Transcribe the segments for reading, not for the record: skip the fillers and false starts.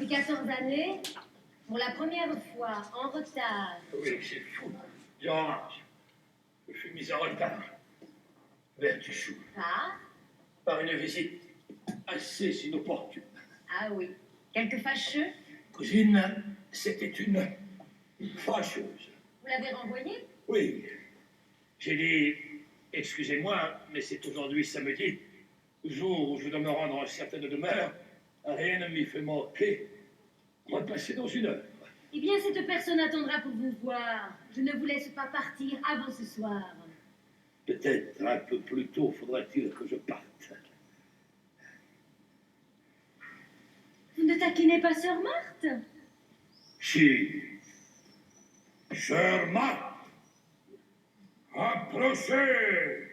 Depuis 14 années, pour la première fois, en retard. Oui, c'est fou. Genre, je suis mis en retard. Vertuchou. Ah? Par une visite assez inopportune. Ah oui. Quelque fâcheux? Cousine, c'était une fâcheuse. Vous l'avez renvoyé? Oui. J'ai dit, excusez-moi, mais c'est aujourd'hui samedi, jour où je dois me rendre à certaines demeures. Rien ne m'y fait manquer. Repasser dans une heure. Eh bien, cette personne attendra pour vous voir. Je ne vous laisse pas partir avant ce soir. Peut-être un peu plus tôt faudra-t-il que je parte. Vous ne taquinez pas Sœur Marthe? Si. Sœur Marthe, approchez.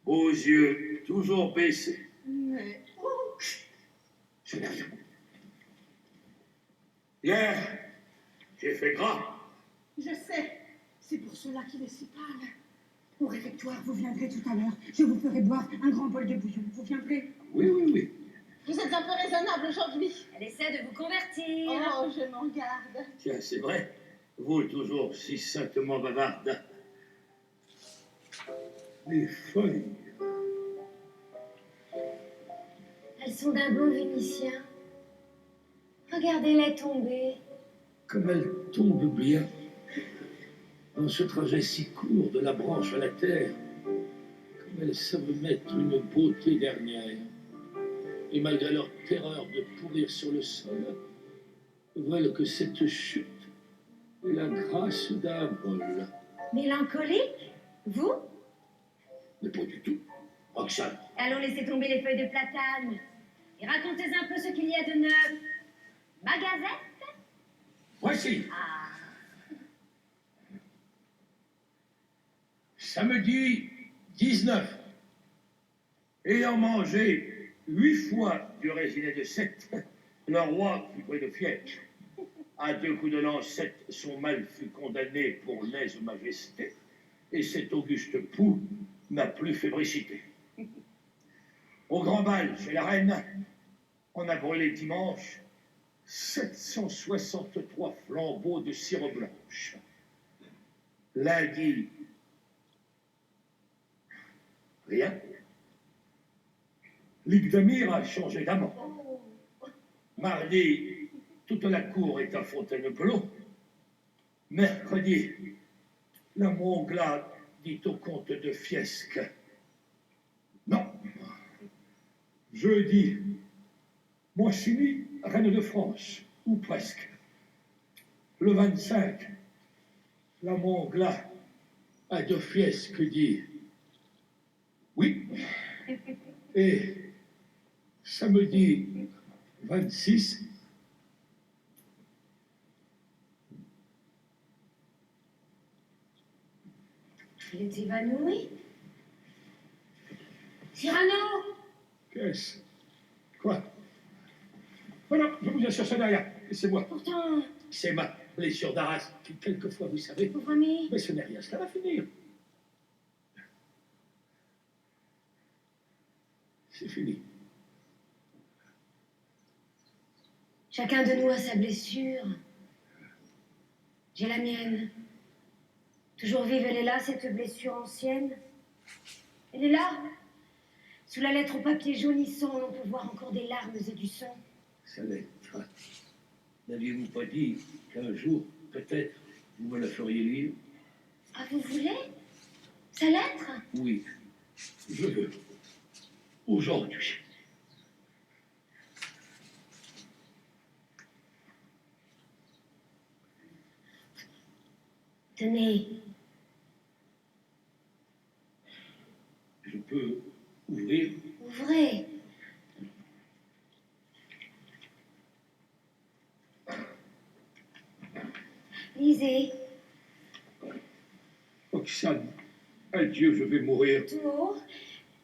Aux yeux toujours baissés. Mais... Oh, Je n'ai rien. Hier, j'ai fait gras. je sais. C'est pour cela qu'il est si pâle. Au réfectoire, vous viendrez tout à l'heure. Je vous ferai boire un grand bol de bouillon. Vous viendrez? Oui, oui, oui. Vous êtes un peu raisonnable aujourd'hui. Elle essaie de vous convertir. Oh, je m'en garde. Tiens, c'est vrai. Vous, toujours si saintement bavarde. Les feuilles. Elles sont d'un beau Vénitien. Regardez-les tomber. Comme elles tombent bien. Dans ce trajet si court de la branche à la terre. Comme elles savent mettre une beauté dernière. Et malgré leur terreur de pourrir sur le sol, veulent que cette chute ait la grâce d'un vol. Mélancolique? Vous? Mais pas du tout. Roxane. Allons laisser tomber les feuilles de platane. Et racontez un peu ce qu'il y a de neuf. Ma gazette? Voici. Ah. Samedi 19. Ayant mangé 8 fois du résiné de 7, le roi fut pris de fièvre. À 2 coups de lancette, son mal fut condamné pour lèse-majesté, et cet auguste pouls n'a plus fébricité. Au grand bal chez la reine, on a brûlé dimanche 763 flambeaux de cire blanche. Lundi, rien. Ligdamir a changé d'amant. Mardi, toute la cour est à Fontainebleau. Mercredi, la Monglade dit au comte de Fiesque. Non. Jeudi, Moissini, reine de France, ou presque. Le 25, la Monglade à de Fiesque dit oui. Et samedi 26, Il est évanoui. Cyrano! qu'est-ce? Quoi? Voilà, je vous assure, ce n'est rien. C'est moi. Pourtant, C'est ma blessure d'Arras qui, quelquefois, vous savez. pauvre ami. Mais ce n'est rien, cela va finir. C'est fini. Chacun de nous a sa blessure. J'ai la mienne. Toujours vive, elle est là, cette blessure ancienne. Elle est là. Sous la lettre au papier jaunissant, l'on peut voir encore des larmes et du sang. Sa lettre. N'aviez-vous pas dit qu'un jour, peut-être, vous me la feriez lire? Ah, vous voulez? Sa lettre? Oui, je veux. Aujourd'hui. Tenez. Je peux ouvrir? Ouvrez. Lisez. Roxane, adieu, je vais mourir. Tout haut.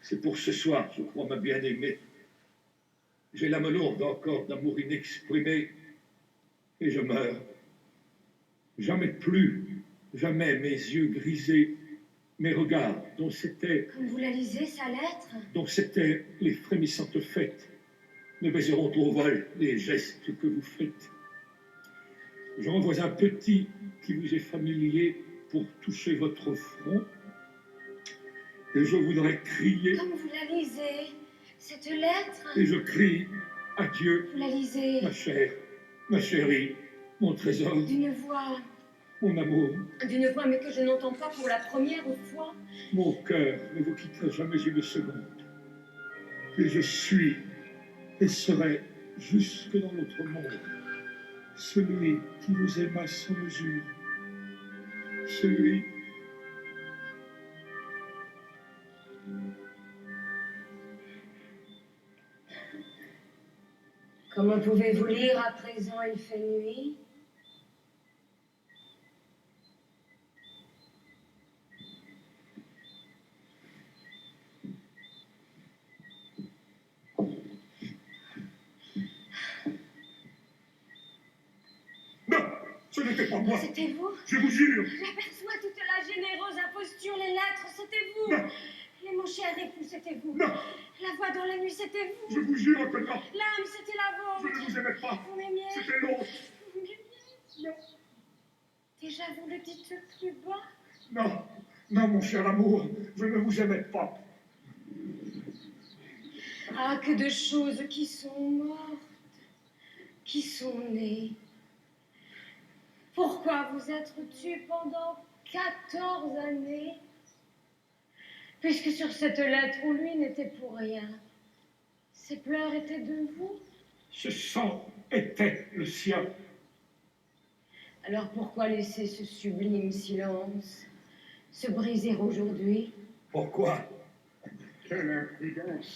C'est pour ce soir, je crois, ma bien-aimée. J'ai l'âme lourde encore d'amour inexprimé, et je meurs. Jamais plus, jamais mes yeux grisés mes regards, dont c'était Comme vous la lisez, sa lettre? les frémissantes fêtes, ne baiseront au vol les gestes que vous faites. J'en vois un petit qui vous est familier pour toucher votre front, et je voudrais crier, Comme vous la lisez, cette lettre? et je crie adieu, Vous la lisez ma chère, ma chérie, mon trésor, d'une voix, mon amour. d'une voix, mais que je n'entends pas pour la première fois. Mon cœur ne vous quittera jamais une seconde. Et je suis et serai jusque dans l'autre monde celui qui vous aima sans mesure, celui Comment pouvez-vous lire à présent, il fait nuit? Non, ce n'était pas moi, C'était vous? je vous jure. J'aperçois toute la généreuse imposture, les lettres, c'était vous. Non. Et mon cher époux, c'était vous. Non, La voix dans la nuit, c'était vous. je vous jure que non, L'âme, c'était la je ne vôtre. vous aimais pas, Vous m'aimiez. c'était l'autre. Vous m'aimiez. Non. Déjà, vous le dites plus bas. Non, non, mon cher amour, je ne vous aimais pas. Ah, que de choses qui sont mortes, qui sont nées. Pourquoi vous être tu pendant 14 années? Puisque sur cette lettre où lui n'était pour rien, ses pleurs étaient de vous. Ce sang était le sien. Alors pourquoi laisser ce sublime silence se briser aujourd'hui? Pourquoi? Quelle imprudence!